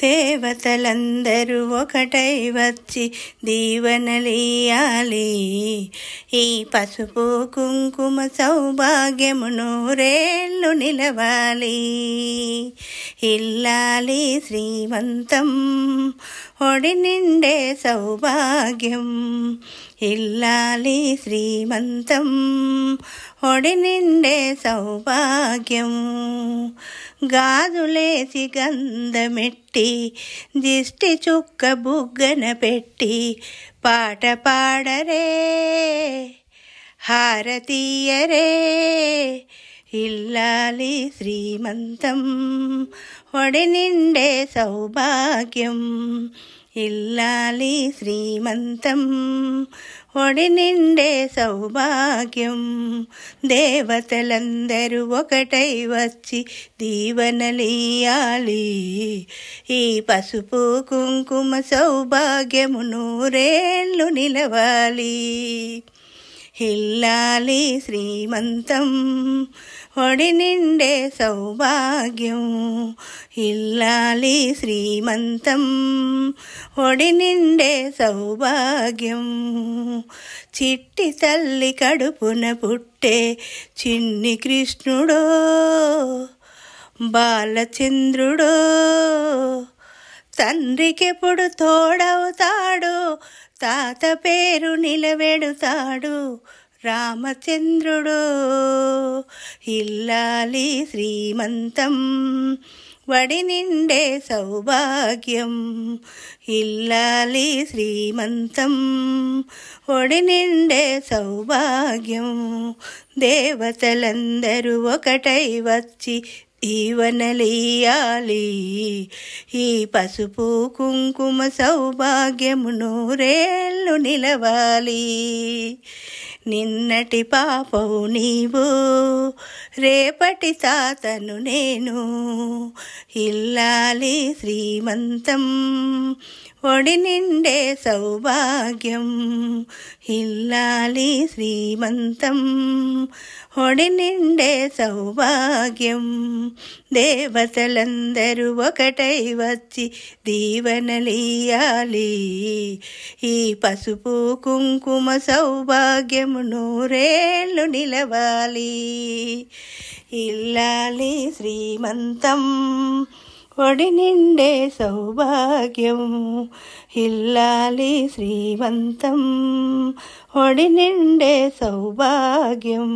దేవతలందరూ ఒకటై వచ్చి దీవెనలియాలి. ఈ పసుపు కుంకుమ సౌభాగ్యము నూరేళ్ళు నిలవాలి. ఇల్లాలి శ్రీమంతం ఒడి నిండే సౌభాగ్యం. ఇల్లాలి శ్రీమంతం ఒడి నిండే సౌభాగ్యం. గాజులేసి గంధమెట్టి దిష్టి చుక్క బుగ్గన పెట్టి పాట పాడరే హారతీయరే. ఇల్లాలి శ్రీమంతం ఒడి నిండే సౌభాగ్యం. ఇల్లాలి శ్రీమంతం ఒడి నిండే సౌభాగ్యం. దేవతలందరూ ఒకటై వచ్చి దీవెనలియాలి. ఈ పసుపు కుంకుమ సౌభాగ్యము నూరేళ్ళు నిలవాలి. ఇల్లాలి శ్రీమంతం ఒడి నిండే సౌభాగ్యం. ఇల్లాలి శ్రీమంతం ఒడి నిండే సౌభాగ్యం. చిట్టి తల్లి కడుపున పుట్టే చిన్ని కృష్ణుడో బాలచంద్రుడో తండ్రికెప్పుడు తోడవుతాడు. తాత పేరు నిలబెడుతాడు రామచంద్రుడు. ఇల్లాలి శ్రీమంతం వడి నిండే సౌభాగ్యం. ఇల్లాలి శ్రీమంతం ఒడి నిండే సౌభాగ్యం. దేవతలందరూ ఒకటై వచ్చి దీవెనలియాలి. ఈ పసుపు కుంకుమ సౌభాగ్యము నూరేళ్ళు నిలవాలి. నిన్నటి పాపవు నీవు రేపటి తాతను నేను. ఇల్లాలి శ్రీమంతం ఒడి నిండే సౌభాగ్యం. ఇల్లాలి శ్రీమంతం ఒడి నిండే సౌభాగ్యం. దేవతలందరూ ఒకటై వచ్చి దీవెనలియాలి. ఈ పసుపు కుంకుమ సౌభాగ్యము నూరేళ్ళు నిలవాలి. ఇల్లాలి శ్రీమంతం ఒడి నిండే సౌభాగ్యం. ఇల్లాలి శ్రీమంతం ఒడి నిండే సౌభాగ్యం.